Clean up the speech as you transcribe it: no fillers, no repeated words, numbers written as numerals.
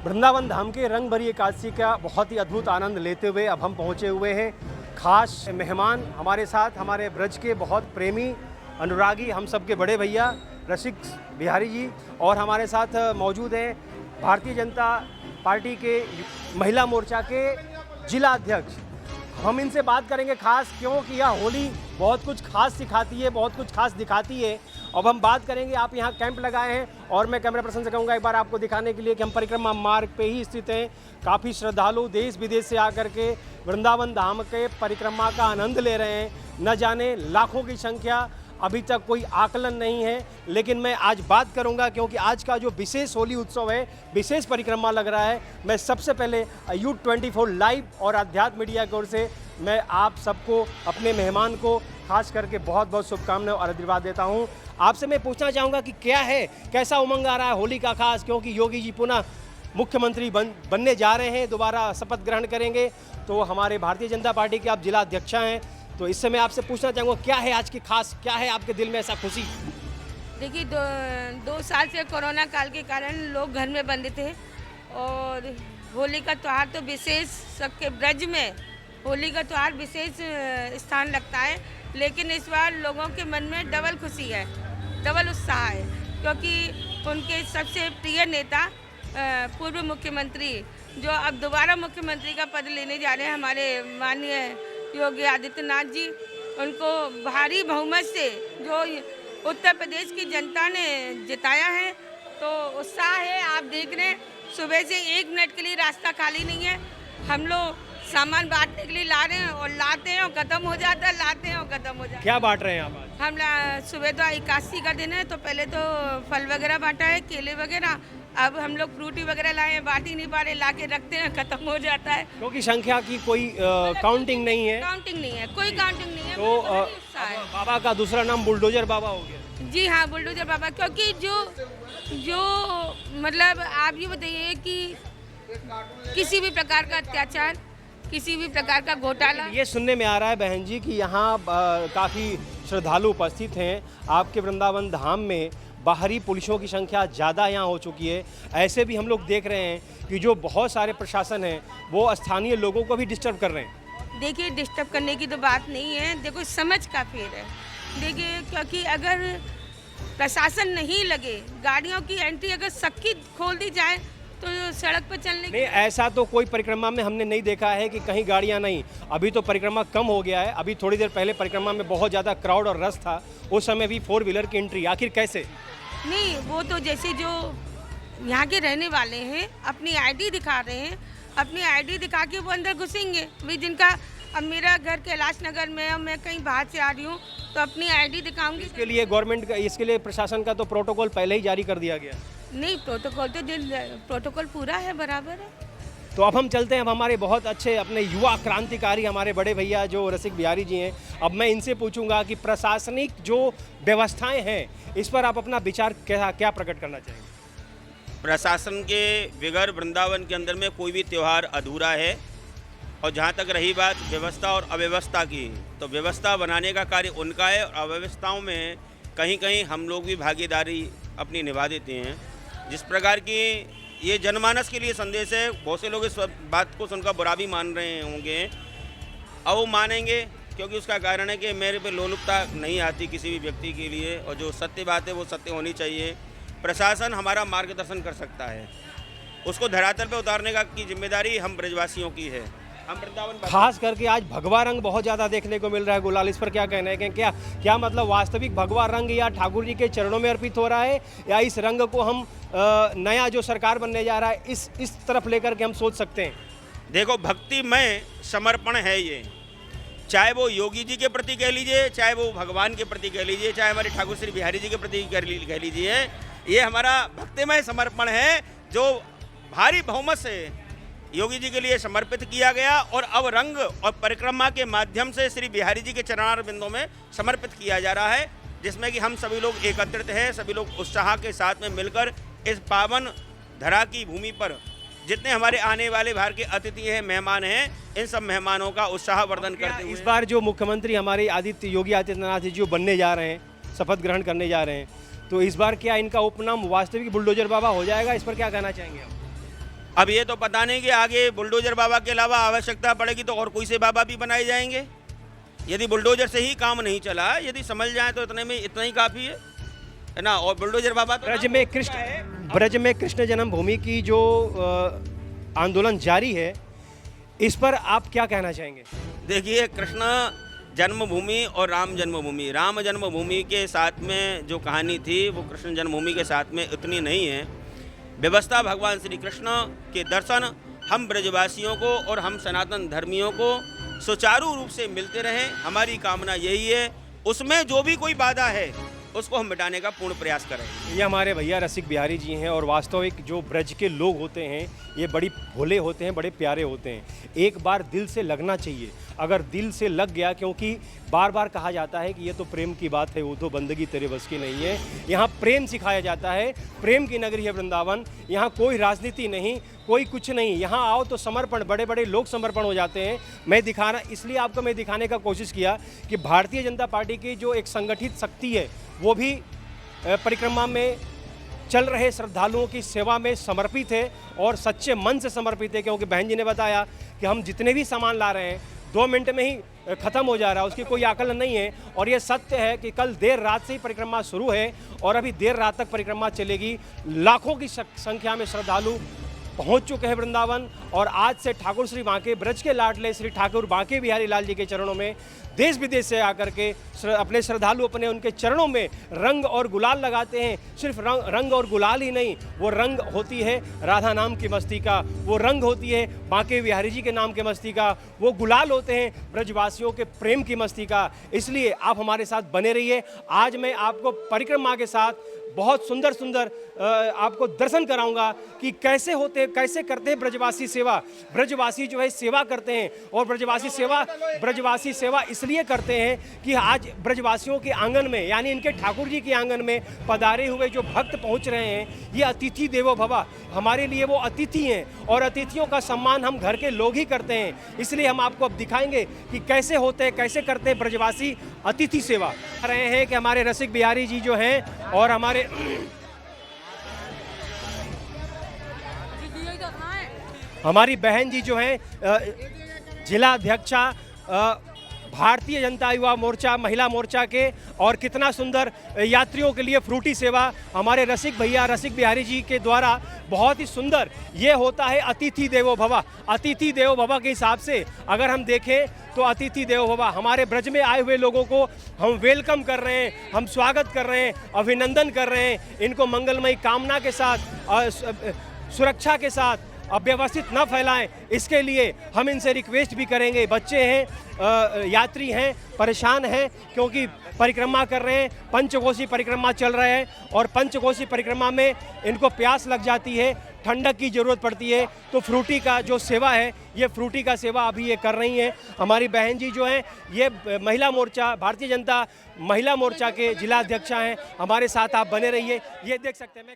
वृंदावन धाम के रंग भरी एकादशी का बहुत ही अद्भुत आनंद लेते हुए अब हम पहुंचे हुए हैं। खास मेहमान हमारे साथ, हमारे ब्रज के बहुत प्रेमी अनुरागी, हम सबके बड़े भैया रसिक बिहारी जी, और हमारे साथ मौजूद हैं भारतीय जनता पार्टी के महिला मोर्चा के जिला अध्यक्ष। हम इनसे बात करेंगे खास क्योंकि यह होली बहुत कुछ खास सिखाती है, बहुत कुछ खास दिखाती है। अब हम बात करेंगे, आप यहाँ कैंप लगाए हैं और मैं कैमरा पर्सन से कहूँगा एक बार आपको दिखाने के लिए कि हम परिक्रमा मार्ग पे ही स्थित हैं। काफ़ी श्रद्धालु देश विदेश से आकर के वृंदावन धाम के परिक्रमा का आनंद ले रहे हैं। न जाने लाखों की संख्या, अभी तक कोई आकलन नहीं है, लेकिन मैं आज बात करूंगा क्योंकि आज का जो विशेष होली उत्सव है, विशेष परिक्रमा लग रहा है। मैं सबसे पहले U24 लाइव और अध्यात्म मीडिया की ओर से मैं आप सबको, अपने मेहमान को खास करके बहुत बहुत शुभकामनाएं और आशीर्वाद देता हूं। आपसे मैं पूछना चाहूँगा कि क्या है, कैसा उमंग आ रहा है होली का खास, क्योंकि योगी जी पुनः मुख्यमंत्री बनने जा रहे हैं, दोबारा शपथ ग्रहण करेंगे। तो हमारे भारतीय जनता पार्टी के आप जिला अध्यक्ष हैं, तो इससे मैं आपसे पूछना चाहूँगा क्या है आज की खास, क्या है आपके दिल में ऐसा खुशी? देखिए, दो साल से कोरोना काल के कारण लोग घर में बंद थे और होली का त्यौहार तो विशेष, सबके ब्रज में होली का त्यौहार विशेष स्थान लगता है। लेकिन इस बार लोगों के मन में डबल खुशी है, डबल उत्साह है, क्योंकि उनके सबसे प्रिय नेता पूर्व मुख्यमंत्री जो अब दोबारा मुख्यमंत्री का पद लेने जा रहे हैं, हमारे माननीय योगी आदित्यनाथ जी, उनको भारी बहुमत से जो उत्तर प्रदेश की जनता ने जिताया है, तो उत्साह है। आप देख रहे हैं सुबह से 1 मिनट के लिए रास्ता खाली नहीं है। हम लोग सामान बांटने के लिए ला रहे हैं और लाते हैं और ख़त्म हो जाता है, लाते हैं और ख़त्म हो जाता है। क्या बांट रहे हैं आप आज? हम सुबह तो एकादशी का दिन है, तो पहले तो फल वगैरह बांटा है, केले वगैरह। अब हम लोग फ्रूटी वगैरह लाए हैं, बांट ही नहीं पा रहे, ला के रखते हैं, खत्म हो जाता है। क्योंकि संख्या की कोई काउंटिंग नहीं है। काउंटिंग नहीं है, कोई काउंटिंग नहीं है। तो बाबा का दूसरा नाम बुलडोजर बाबा हो गया। जी हाँ, बुलडोजर बाबा, क्योंकि जो मतलब आप ये बताइए कि किसी भी प्रकार का अत्याचार, किसी भी प्रकार का घोटाला, ये सुनने में आ रहा है बहन जी कि यहाँ काफ़ी श्रद्धालु उपस्थित हैं आपके वृंदावन धाम में। बाहरी पुलिसों की संख्या ज़्यादा यहाँ हो चुकी है। ऐसे भी हम लोग देख रहे हैं कि जो बहुत सारे प्रशासन हैं वो स्थानीय लोगों को भी डिस्टर्ब कर रहे हैं। देखिए, डिस्टर्ब करने की तो बात नहीं है, देखो समझ का फेर है। देखिए, क्योंकि अगर प्रशासन नहीं लगे, गाड़ियों की एंट्री अगर सबकी खोल दी जाए तो सड़क पर चलने नहीं, ऐसा तो कोई परिक्रमा में हमने नहीं देखा है कि कहीं गाड़ियां नहीं। अभी तो परिक्रमा कम हो गया है। अभी थोड़ी देर पहले परिक्रमा में बहुत ज़्यादा क्राउड और रश था, उस समय भी 4 व्हीलर की एंट्री। आखिर कैसे? नहीं, वो तो जैसे जो यहाँ के रहने वाले हैं अपनी आईडी दिखा रहे हैं, अपनी आईडी दिखा के वो अंदर घुसेंगे। भी जिनका, अब मेरा घर कैलाश नगर में है और मैं कहीं बाहर से आ रही हूँ तो अपनी आईडी दिखाऊंगी। इसके लिए गवर्नमेंट का, इसके लिए प्रशासन का तो प्रोटोकॉल पहले ही जारी कर दिया गया। नहीं, प्रोटोकॉल पूरा है, बराबर है। तो अब हम चलते हैं। अब हमारे बहुत अच्छे अपने युवा क्रांतिकारी हमारे बड़े भैया जो रसिक बिहारी जी हैं, अब मैं इनसे पूछूंगा कि प्रशासनिक जो व्यवस्थाएं हैं इस पर आप अपना विचार क्या प्रकट करना चाहेंगे? प्रशासन के बगैर वृंदावन के अंदर में कोई भी त्यौहार अधूरा है। और जहाँ तक रही बात व्यवस्था और अव्यवस्था की, तो व्यवस्था बनाने का कार्य उनका है और अव्यवस्थाओं में कहीं कहीं हम लोग भी भागीदारी अपनी निभा देते हैं। जिस प्रकार की ये जनमानस के लिए संदेश है, बहुत से लोग इस बात को सुनकर बुरा भी मान रहे होंगे, अब वो मानेंगे, क्योंकि उसका कारण है कि मेरे पे लोलुपता नहीं आती किसी भी व्यक्ति के लिए, और जो सत्य बात है वो सत्य होनी चाहिए। प्रशासन हमारा मार्गदर्शन कर सकता है, उसको धरातल पे उतारने का की जिम्मेदारी हम ब्रजवासियों की है। हम वृंदावन खास करके आज भगवा रंग बहुत ज़्यादा देखने को मिल रहा है गुलाल, इस पर क्या कहना है कि क्या मतलब वास्तविक भगवा रंग या ठाकुर जी के चरणों में अर्पित हो रहा है, या इस रंग को हम नया जो सरकार बनने जा रहा है इस तरफ लेकर के हम सोच सकते हैं? देखो, भक्तिमय समर्पण है ये, चाहे वो योगी जी के प्रति कह लीजिए, चाहे वो भगवान के प्रति कह लीजिए, चाहे हमारे ठाकुर श्री बिहारी जी के प्रति कह लीजिए, ये हमारा भक्तिमय समर्पण है जो भारी बहुमत से योगी जी के लिए समर्पित किया गया और अब रंग और परिक्रमा के माध्यम से श्री बिहारी जी के चरणार बिंदों में समर्पित किया जा रहा है, जिसमें कि हम सभी लोग एकत्रित हैं। सभी लोग उत्साह के साथ में मिलकर इस पावन धरा की भूमि पर जितने हमारे आने वाले बाहर के अतिथि हैं, मेहमान हैं, इन सब मेहमानों का उत्साहवर्धन करते हुए इस बार जो मुख्यमंत्री हमारे योगी आदित्यनाथ जी जो बनने जा रहे हैं, शपथ ग्रहण करने जा रहे हैं, तो इस बार क्या इनका उपनाम वास्तविक बुलडोजर बाबा हो जाएगा? इस पर क्या कहना चाहेंगे आप? अब ये तो पता नहीं कि आगे बुलडोजर बाबा के अलावा आवश्यकता पड़ेगी तो और कोई से बाबा भी बनाए जाएंगे। यदि बुलडोजर से ही काम नहीं चला, यदि समझ जाए तो इतने में इतना ही काफ़ी है ना। और बुलडोजर बाबा तो ब्रज में कृष्ण जन्मभूमि की जो आंदोलन जारी है, इस पर आप क्या कहना चाहेंगे? देखिए, कृष्ण जन्मभूमि और राम जन्मभूमि के साथ में जो कहानी थी वो कृष्ण जन्मभूमि के साथ में उतनी नहीं है। व्यवस्था भगवान श्री कृष्ण के दर्शन हम ब्रजवासियों को और हम सनातन धर्मियों को सुचारू रूप से मिलते रहें, हमारी कामना यही है। उसमें जो भी कोई बाधा है उसको हम मिटाने का पूर्ण प्रयास करें। ये हमारे भैया रसिक बिहारी जी हैं और वास्तविक जो ब्रज के लोग होते हैं ये बड़ी भोले होते हैं, बड़े प्यारे होते हैं। एक बार दिल से लगना चाहिए, अगर दिल से लग गया, क्योंकि बार बार कहा जाता है कि ये तो प्रेम की बात है, वो तो बंदगी तेरे बस की नहीं है। यहाँ प्रेम सिखाया जाता है, प्रेम की नगरी है वृंदावन। यहाँ कोई राजनीति नहीं, कोई कुछ नहीं। यहाँ आओ तो समर्पण, बड़े बड़े लोग समर्पण हो जाते हैं। मैं दिखाने का कोशिश किया कि भारतीय जनता पार्टी की जो एक संगठित शक्ति है वो भी परिक्रमा में चल रहे श्रद्धालुओं की सेवा में समर्पित है और सच्चे मन से समर्पित है। क्योंकि बहन जी ने बताया कि हम जितने भी सामान ला रहे हैं 2 मिनट में ही ख़त्म हो जा रहा है, उसकी कोई आकलन नहीं है। और ये सत्य है कि कल देर रात से ही परिक्रमा शुरू है और अभी देर रात तक परिक्रमा चलेगी। लाखों की संख्या में श्रद्धालु पहुंच चुके हैं वृंदावन और आज से ठाकुर श्री बांके ब्रज के लाडले श्री ठाकुर बांके बिहारी लाल जी के चरणों में देश विदेश से आकर के अपने श्रद्धालु अपने उनके चरणों में रंग और गुलाल लगाते हैं। सिर्फ रंग और गुलाल ही नहीं, वो रंग होती है राधा नाम की मस्ती का, वो रंग होती है बांके बिहारी जी के नाम के मस्ती का, वो गुलाल होते हैं ब्रजवासियों के प्रेम की मस्ती का। इसलिए आप हमारे साथ बने रहिए। आज मैं आपको परिक्रमा के साथ बहुत सुंदर सुंदर आपको दर्शन कराऊंगा कि कैसे करते हैं ब्रजवासी सेवा। ब्रजवासी जो है सेवा करते हैं और ब्रजवासी सेवा इसलिए करते हैं कि आज ब्रजवासियों के आंगन में, यानी इनके ठाकुर जी के आंगन में पधारे हुए जो भक्त पहुंच रहे हैं, ये अतिथि देवो भव, हमारे लिए वो अतिथि हैं और अतिथियों का सम्मान हम घर के लोग ही करते हैं। इसलिए हम आपको अब दिखाएंगे कि कैसे करते हैं ब्रजवासी अतिथि सेवा। रहे हैं कि हमारे रसिक बिहारी जी जो हैं और हमारी बहन जी जो हैं जिला अध्यक्षा भारतीय जनता युवा मोर्चा महिला मोर्चा के, और कितना सुंदर यात्रियों के लिए फ्रूटी सेवा हमारे रसिक बिहारी जी के द्वारा बहुत ही सुंदर। ये होता है अतिथि देवो भव। अतिथि देवो भव के हिसाब से अगर हम देखें तो अतिथि देवो भव, हमारे ब्रज में आए हुए लोगों को हम वेलकम कर रहे हैं, हम स्वागत कर रहे हैं, अभिनंदन कर रहे हैं। इनको मंगलमयी कामना के साथ, सुरक्षा के साथ अव्यवस्थित न फैलाएं, इसके लिए हम इनसे रिक्वेस्ट भी करेंगे। बच्चे हैं, यात्री हैं, परेशान हैं क्योंकि परिक्रमा कर रहे हैं, पंचकोशी परिक्रमा चल रहे हैं और पंचकोशी परिक्रमा में इनको प्यास लग जाती है, ठंडक की ज़रूरत पड़ती है। तो फ्रूटी का जो सेवा है, ये फ्रूटी का सेवा अभी ये कर रही हैं। हमारी बहन जी जो हैं ये महिला मोर्चा, भारतीय जनता महिला मोर्चा के जिला अध्यक्षा हैं। हमारे साथ आप बने रहिए। ये देख सकते हैं।